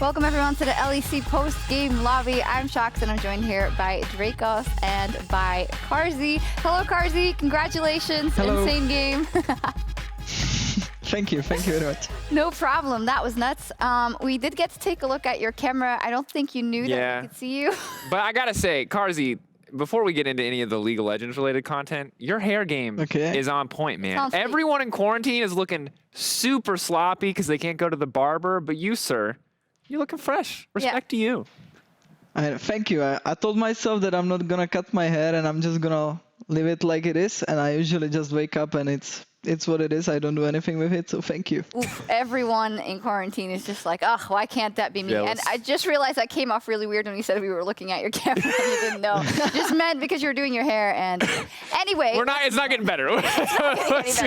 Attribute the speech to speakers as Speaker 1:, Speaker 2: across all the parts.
Speaker 1: Welcome everyone to the LEC post-game lobby. I'm Sjokz and I'm joined here by Drakos and by Carzzy. Hello Carzzy, congratulations.
Speaker 2: Hello.
Speaker 1: Insane game.
Speaker 2: Thank you very much.
Speaker 1: No problem, that was nuts. We did get to take a look at your camera. I don't think you knew that we could see you.
Speaker 3: But I gotta say, Carzzy, before we get into any of the League of Legends related content, your hair game is on point, man. Everyone in quarantine is looking super sloppy because they can't go to the barber, but you, sir, you're looking fresh. Respect to you.
Speaker 2: Thank you. I told myself that I'm not gonna cut my hair and I'm just gonna leave it like it is, and I usually just wake up and it's what it is. I don't do anything with it, so thank you.
Speaker 1: Oof, everyone in quarantine is just like, oh, why can't that be me?
Speaker 3: Jealous.
Speaker 1: And I just realized that came off really weird when you said we were looking at your camera and you didn't know. Just meant because you were doing your hair. And anyway,
Speaker 3: It's not getting better.
Speaker 1: Let's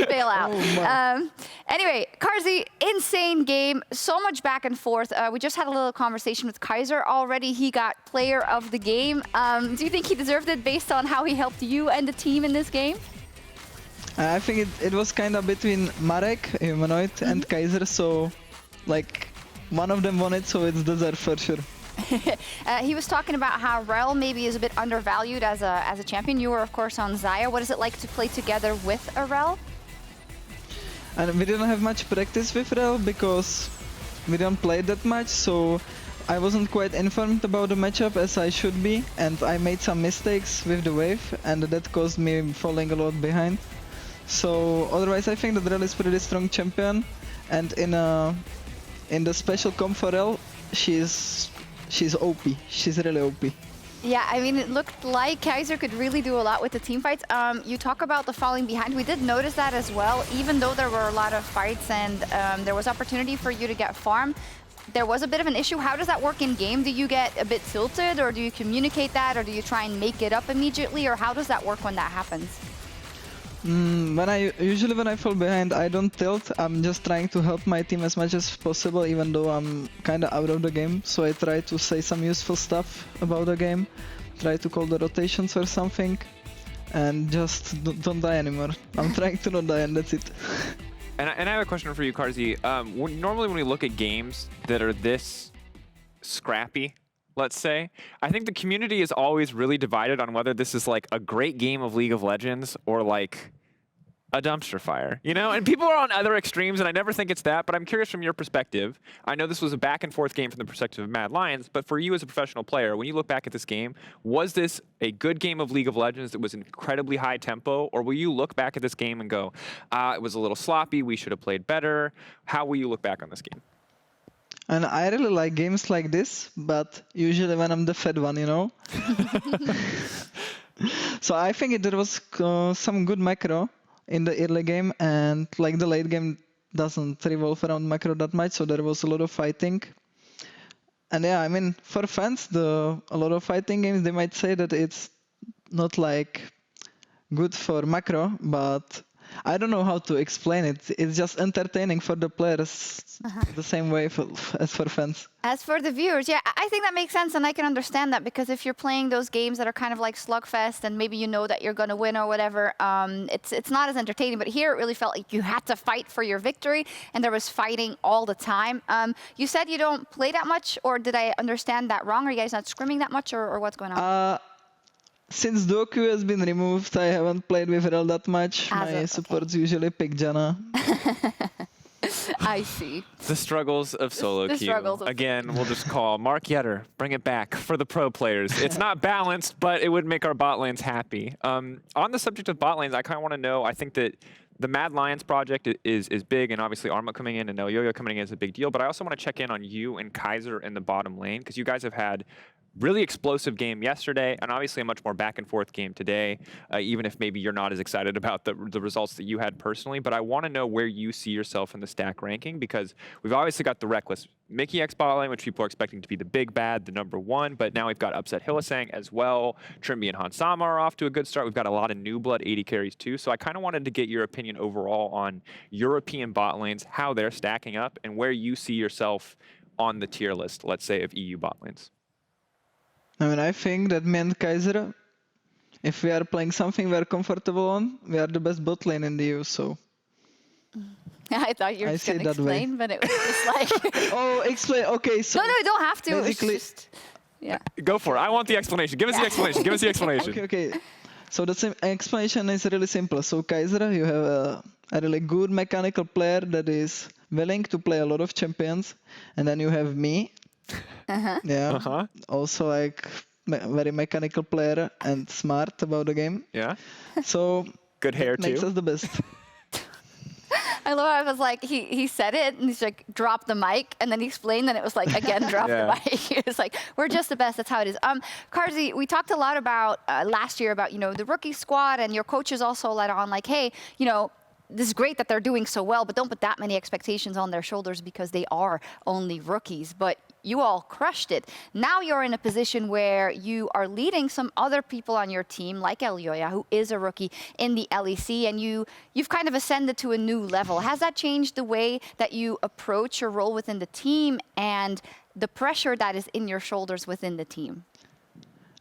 Speaker 1: bail out. Anyway, Carzzy, insane game. So much back and forth. We just had a little conversation with Kaiser already. He got player of the game. Do you think he deserved it based on how he helped you and the team in this game?
Speaker 2: I think it was kind of between Marek, Humanoid, and Kaiser, so like one of them won it, so it's deserved for sure.
Speaker 1: He was talking about how Rel maybe is a bit undervalued as a champion. You were, of course, on Xayah. What is it like to play together with a Rel?
Speaker 2: And we didn't have much practice with Rel because we didn't play that much, so I wasn't quite informed about the matchup as I should be, and I made some mistakes with the wave, and that caused me falling a lot behind. So otherwise, I think that Rel is pretty strong champion, and in the special comp for Rel, she's OP. She's really OP.
Speaker 1: Yeah, I mean, it looked like Kaiser could really do a lot with the team fights. You talk about the falling behind. We did notice that as well. Even though there were a lot of fights and there was opportunity for you to get farm, there was a bit of an issue. How does that work in game? Do you get a bit tilted, or do you communicate that, or do you try and make it up immediately, or how does that work when that happens?
Speaker 2: Usually when I fall behind, I don't tilt. I'm just trying to help my team as much as possible, even though I'm kind of out of the game. So I try to say some useful stuff about the game, try to call the rotations or something, and just don't die anymore. I'm trying to not die, and that's it.
Speaker 3: And I have a question for you, Carzzy. Normally when we look at games that are this scrappy, let's say, I think the community is always really divided on whether this is like a great game of League of Legends or like a dumpster fire, you know? And people are on other extremes, and I never think it's that, but I'm curious from your perspective. I know this was a back and forth game from the perspective of Mad Lions, but for you as a professional player, when you look back at this game, was this a good game of League of Legends that was incredibly high tempo, or will you look back at this game and go, it was a little sloppy, we should have played better? How will you look back on this game?
Speaker 2: And I really like games like this, but usually when I'm the fed one, you know? So I think there was some good macro in the early game, and like the late game doesn't revolve around macro that much, so there was a lot of fighting. And yeah, I mean, for fans, a lot of fighting games, they might say that it's not like good for macro, but I don't know how to explain it. It's just entertaining for the players, the same way as for fans.
Speaker 1: As for the viewers, yeah, I think that makes sense, and I can understand that, because if you're playing those games that are kind of like slugfest, and maybe you know that you're going to win or whatever, it's not as entertaining. But here it really felt like you had to fight for your victory, and there was fighting all the time. You said you don't play that much, or did I understand that wrong? Are you guys not scrimming that much, or what's going on?
Speaker 2: Since Doku has been removed, I haven't played with Rel that much. My supports usually pick Janna.
Speaker 1: I see.
Speaker 3: The struggles of solo queue. Again, we'll just call Mark Yetter, bring it back for the pro players. It's not balanced, but it would make our bot lanes happy. On the subject of bot lanes, I kind of want to know, I think that the Mad Lions project is big, and obviously Arma coming in and No Yo-Yo coming in is a big deal, but I also want to check in on you and Kaiser in the bottom lane, because you guys have had really explosive game yesterday, and obviously a much more back and forth game today, even if maybe you're not as excited about the results that you had personally. But I want to know where you see yourself in the stack ranking, because we've obviously got the Reckless Mickey X bot lane, which people are expecting to be the big bad, the #1, but now we've got Upset Hylissang as well. Trimby and Hansama are off to a good start. We've got a lot of new blood 80 carries too, so I kind of wanted to get your opinion overall on European bot lanes, how they're stacking up, and where you see yourself on the tier list, let's say, of EU bot lanes.
Speaker 2: I mean, I think that me and Kaiser, if we are playing something we're comfortable on, we are the best bot lane in the EU, so
Speaker 1: I thought you were just going to explain, but it was just like...
Speaker 2: Oh, explain. Okay, so...
Speaker 1: No, you don't have to.
Speaker 2: Basically...
Speaker 1: It's just, yeah.
Speaker 3: Go for it. I want the explanation. Give us the explanation. Give us the explanation.
Speaker 2: Okay. So the explanation is really simple. So Carzzy, you have a really good mechanical player that is willing to play a lot of champions. And then you have me. Yeah. Also like very mechanical player and smart about the game.
Speaker 3: Yeah.
Speaker 2: So
Speaker 3: good hair too.
Speaker 2: Makes us the best.
Speaker 1: I love how it was like, he said it, and he's like, drop the mic, and then he explained, and it was like, again, drop the mic. It's like, we're just the best, that's how it is. Carzzy, we talked a lot about, last year about, the rookie squad, and your coaches also let on, like, hey, this is great that they're doing so well, but don't put that many expectations on their shoulders because they are only rookies. But you all crushed it. Now you're in a position where you are leading some other people on your team, like Elioya, who is a rookie in the LEC, and you've kind of ascended to a new level. Has that changed the way that you approach your role within the team and the pressure that is in your shoulders within the team?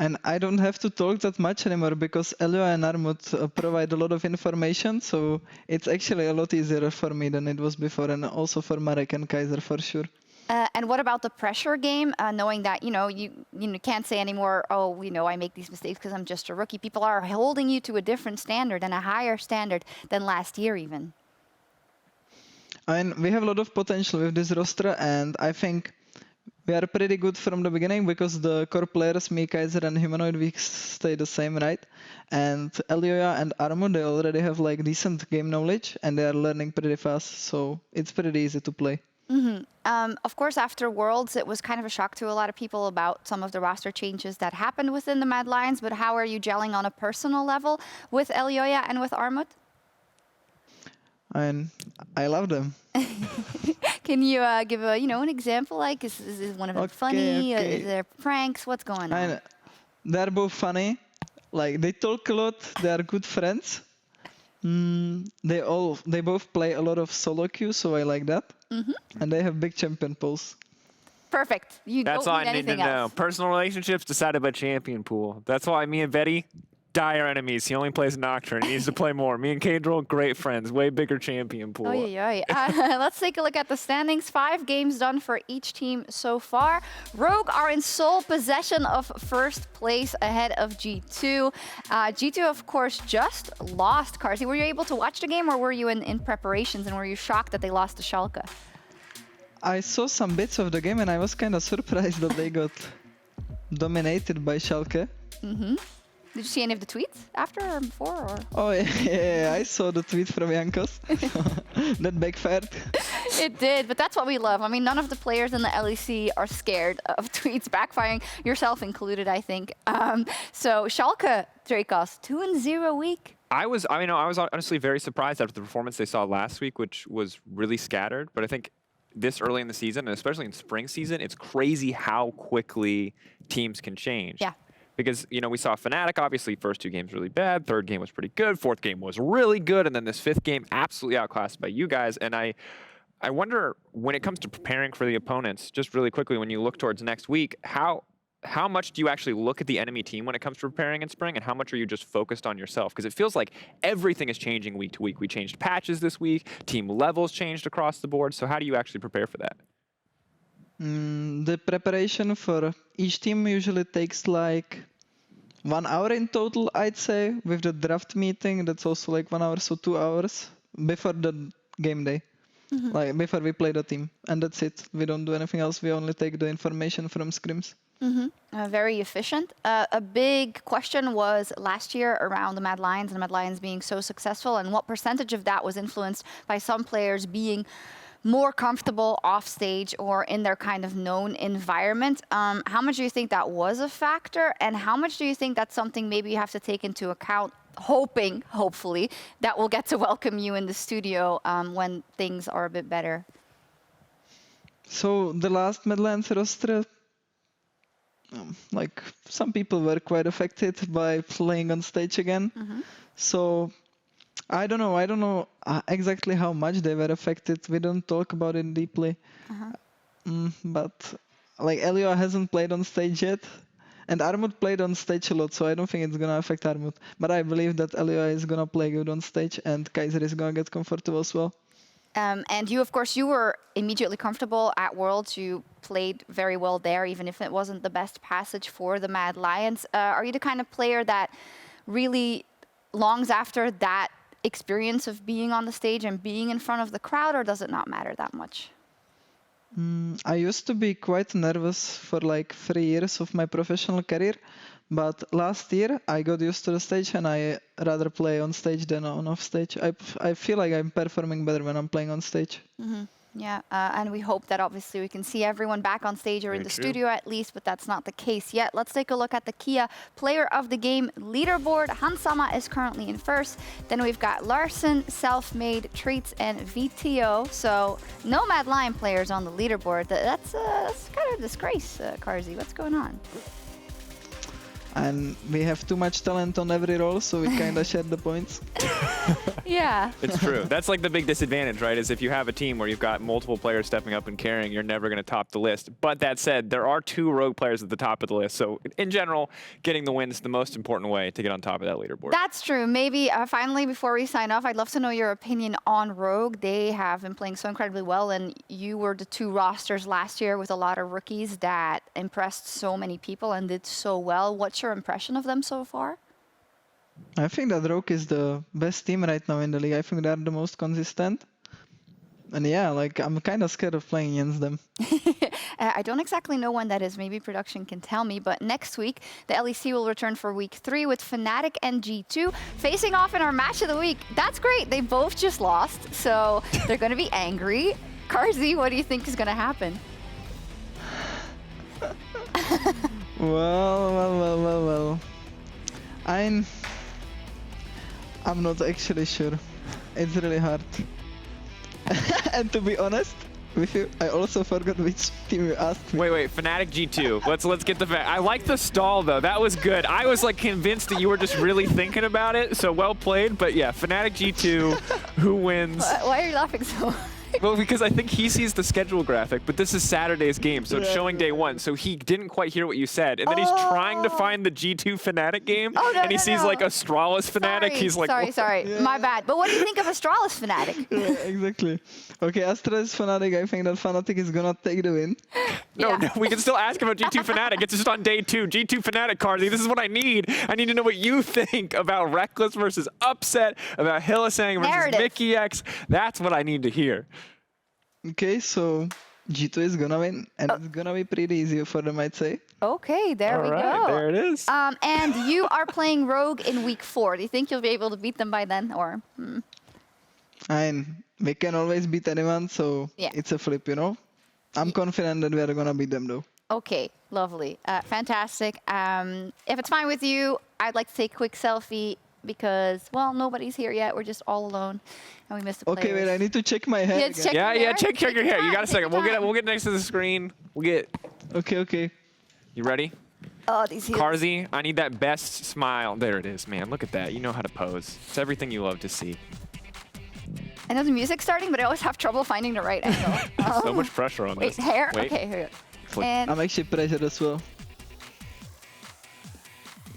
Speaker 2: And I don't have to talk that much anymore because Elioya and Armut provide a lot of information, so it's actually a lot easier for me than it was before, and also for Marek and Kaiser for sure.
Speaker 1: And what about the pressure game, knowing that, you can't say anymore, oh, I make these mistakes because I'm just a rookie. People are holding you to a different standard and a higher standard than last year even.
Speaker 2: And we have a lot of potential with this roster, and I think we are pretty good from the beginning because the core players, me, Kaiser, and Humanoid, we stay the same, right? And Elioya and Armut, they already have like decent game knowledge, and they are learning pretty fast, so it's pretty easy to play.
Speaker 1: Of course, after Worlds, it was kind of a shock to a lot of people about some of the roster changes that happened within the Mad Lions, but how are you gelling on a personal level with Elioya and with Armut?
Speaker 2: And I love them.
Speaker 1: Can you give an example? Like, is one of them funny?
Speaker 2: Okay.
Speaker 1: Is there pranks? What's going on?
Speaker 2: They're both funny. Like, they talk a lot. They are good friends. They both play a lot of solo queue, so I like that. And they have big champion pools.
Speaker 1: Perfect.
Speaker 3: That's all I need to know. Personal relationships decided by champion pool. That's why me and Betty, dire enemies. He only plays Nocturne. He needs to play more. Me and Kadril, great friends. Way bigger champion pool.
Speaker 1: Let's take a look at the standings. 5 games done for each team so far. Rogue are in sole possession of first place ahead of G2. G2, of course, just lost. Carzzy, were you able to watch the game, or were you in preparations, and were you shocked that they lost to Sjokz?
Speaker 2: I saw some bits of the game, and I was kind of surprised that they got dominated by Sjokz.
Speaker 1: Did you see any of the tweets after or before? Or?
Speaker 2: Oh, yeah, I saw the tweet from Jankos. That backfired.
Speaker 1: It did, but that's what we love. I mean, none of the players in the LEC are scared of tweets backfiring, yourself included, I think. So Sjokz, Drakos, 2-0 week.
Speaker 3: I was honestly very surprised after the performance they saw last week, which was really scattered. But I think this early in the season, and especially in spring season, it's crazy how quickly teams can change.
Speaker 1: Yeah.
Speaker 3: Because, we saw Fnatic, obviously, first 2 games really bad, 3rd game was pretty good, 4th game was really good, and then this 5th game absolutely outclassed by you guys. And I wonder, when it comes to preparing for the opponents, just really quickly, when you look towards next week, how much do you actually look at the enemy team when it comes to preparing in spring, and how much are you just focused on yourself? Because it feels like everything is changing week to week. We changed patches this week, team levels changed across the board, so how do you actually prepare for that?
Speaker 2: The preparation for each team usually takes like 1 hour in total, I'd say. With the draft meeting, that's also like 1 hour, so 2 hours before the game day. Like before we play the team. And that's it. We don't do anything else. We only take the information from scrims.
Speaker 1: Very efficient. A big question was last year around the Mad Lions and the Mad Lions being so successful, and what percentage of that was influenced by some players being more comfortable off stage or in their kind of known environment. How much do you think that was a factor, and how much do you think that's something maybe you have to take into account, hopefully, that we'll get to welcome you in the studio when things are a bit better?
Speaker 2: So the last Mad Lions roster, like some people were quite affected by playing on stage again. So I don't know exactly how much they were affected. We don't talk about it deeply. But like Elio hasn't played on stage yet, and Armut played on stage a lot, so I don't think it's gonna affect Armut. But I believe that Elio is gonna play good on stage, and Kaiser is gonna get comfortable as well.
Speaker 1: And you, of course, you were immediately comfortable at Worlds. You played very well there, even if it wasn't the best passage for the Mad Lions. Are you the kind of player that really longs after that experience of being on the stage and being in front of the crowd, or does it not matter that much?
Speaker 2: I used to be quite nervous for like 3 years of my professional career, but last year I got used to the stage and I rather play on stage than on off stage. I feel like I'm performing better when I'm playing on stage.
Speaker 1: Yeah, and we hope that obviously we can see everyone back on stage or in the studio at least, but that's not the case yet. Let's take a look at the Kia Player of the Game leaderboard. Hansama is currently in first. Then we've got Larson, Selfmade, Treats, and VTO. So no Mad Lion players on the leaderboard. That's kind of a disgrace, Carzzy. What's going on?
Speaker 2: And we have too much talent on every role, so we kind of share the points.
Speaker 1: Yeah.
Speaker 3: It's true. That's like the big disadvantage, right? Is if you have a team where you've got multiple players stepping up and carrying, you're never going to top the list. But that said, there are 2 rogue players at the top of the list. So in general, getting the win is the most important way to get on top of that leaderboard.
Speaker 1: That's true. Maybe finally, before we sign off, I'd love to know your opinion on Rogue. They have been playing so incredibly well, and you were the 2 rosters last year with a lot of rookies that impressed so many people and did so well. What's your impression of them so far?
Speaker 2: I think that Rogue is the best team right now in the league. I think they're the most consistent. And yeah, like I'm kind of scared of playing against them.
Speaker 1: I don't exactly know when that is. Maybe production can tell me. But next week, the LEC will return for week 3 with Fnatic and G2 facing off in our match of the week. That's great. They both just lost, so they're going to be angry. Carzzy, what do you think is going to happen?
Speaker 2: Well. I'm not actually sure. It's really hard. And to be honest with you, I also forgot which team you asked me.
Speaker 3: Wait, Fnatic G2. Let's get the fact. I like the stall though. That was good. I was like convinced that you were just really thinking about it. So well played. But yeah, Fnatic G2. Who wins?
Speaker 1: Why are you laughing so hard?
Speaker 3: Well, because I think he sees the schedule graphic, but this is Saturday's game, so it's showing day 1. So he didn't quite hear what you said. And then he's trying to find the G2 Fnatic game, and he sees like Astralis Fnatic. He's like,
Speaker 1: sorry. Yeah. My bad. But what do you think of Astralis Fnatic?
Speaker 2: Yeah, exactly. Okay, Astralis Fnatic, I think that Fnatic is gonna take the win.
Speaker 3: No, we can still ask about G2 Fnatic. It's just on day 2. G2 Fnatic, Carzzy. This is what I need. I need to know what you think about Reckless versus Upset, about Hylissang versus Mickey X. That's what I need to hear.
Speaker 2: Okay, so G2 is gonna win, and it's gonna be pretty easy for them, I'd say.
Speaker 1: Okay, there we go.
Speaker 3: There it is.
Speaker 1: And you are playing Rogue in week 4. Do you think you'll be able to beat them by then, or?
Speaker 2: We can always beat anyone, so
Speaker 1: yeah.
Speaker 2: It's a flip, you know. I'm confident that we are gonna beat them, though.
Speaker 1: Okay, lovely, fantastic. If it's fine with you, I'd like to take a quick selfie because, well, nobody's here yet. We're just all alone, and we missed the players.
Speaker 2: Okay, wait, I need to check my hair.
Speaker 3: Check your hair. You got a second. We'll get next to the screen. We'll get.
Speaker 2: Okay.
Speaker 3: You ready?
Speaker 1: Oh, these heels.
Speaker 3: Carzzy, I need that best smile. There it is, man. Look at that. You know how to pose. It's everything you love to see.
Speaker 1: I know the music's starting, but I always have trouble finding the right angle.
Speaker 3: So much pressure on this.
Speaker 1: Wait, hair?
Speaker 3: Wait.
Speaker 1: Okay, here we go. And
Speaker 2: I'm actually pressured as well.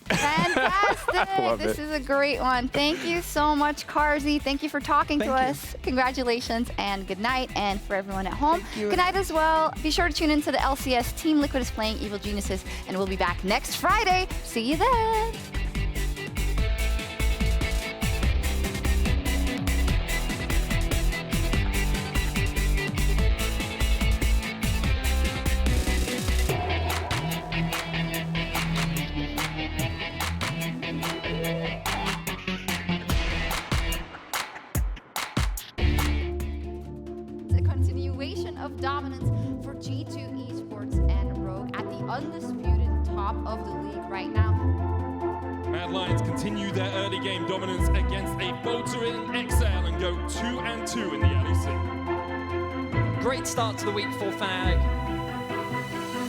Speaker 1: Fantastic! This is a great one. Thank you so much, Carzzy. Thank you for talking to us. Congratulations and good night. And for everyone at home, good night as well. Be sure to tune into the LCS. Team Liquid is playing Evil Geniuses, and we'll be back next Friday. See you then. Of dominance for G2 Esports and Rogue at the undisputed top of the league right now.
Speaker 4: Mad Lions continue their early game dominance against a faltering XL and go 2-2 in the LEC.
Speaker 5: Great start to the week for Fnatic.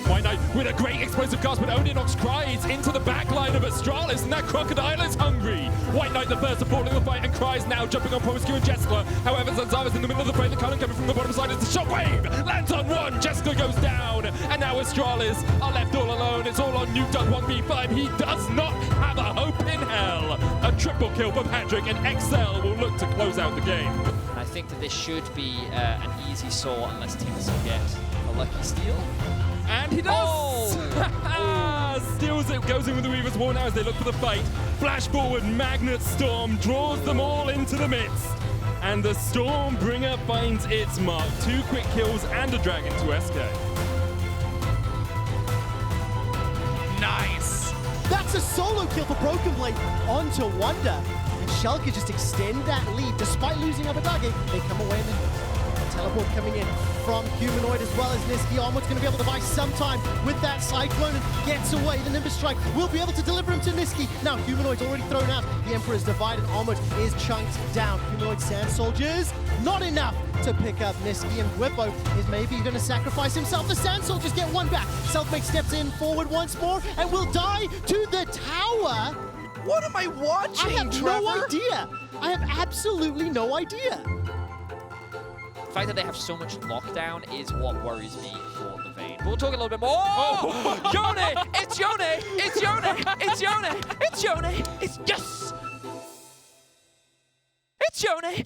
Speaker 4: White Knight with a great explosive cast, but only knocks Cries into the back line of Astralis, and that Crocodile is hungry. White Knight the first to fall in the fight, and Cries now jumping on Promiscue and Jessica. However, Zanzava's in the middle of the fight, the cannon coming from the bottom side is the shockwave! Lands on one, Jessica goes down, and now Astralis are left all alone. It's all on Nuke Duck 1v5. He does not have a hope in hell. A triple kill for Patrick, and XL will look to close out the game.
Speaker 5: I think that this should be an easy saw unless teams get a lucky steal.
Speaker 4: And he does!
Speaker 5: Oh.
Speaker 4: Steals it, goes in with the Weaver's Wall now as they look for the fight. Flash forward, Magnet Storm draws them all into the midst. And the Stormbringer finds its mark. 2 quick kills and a Dragon to SK.
Speaker 6: Nice! That's a solo kill for Broken Blade onto Wonder. And Sjokz just extend that lead. Despite losing Abadage, they come away and then teleport coming in from Humanoid as well as Nisqy. Onward's going to be able to buy some time with that Cyclone and gets away. The Nimbus Strike will be able to deliver him to Nisqy. Now Humanoid's already thrown out. The Emperor's divided. Onward is chunked down. Humanoid Sand Soldiers, not enough to pick up Nisqy, and Whippo is maybe going to sacrifice himself. The Sand Soldiers get one back. Selfmade steps in forward once more and will die to the tower.
Speaker 7: What am I watching,
Speaker 6: I have
Speaker 7: Trevor?
Speaker 6: no idea. I have absolutely no idea.
Speaker 5: The fact that they have so much lockdown is what worries me for the Vayne. But we'll talk a little bit more. Oh! Yone! It's Yone! It's Yone! It's Yone! It's Yone! It's yes! It's Yone!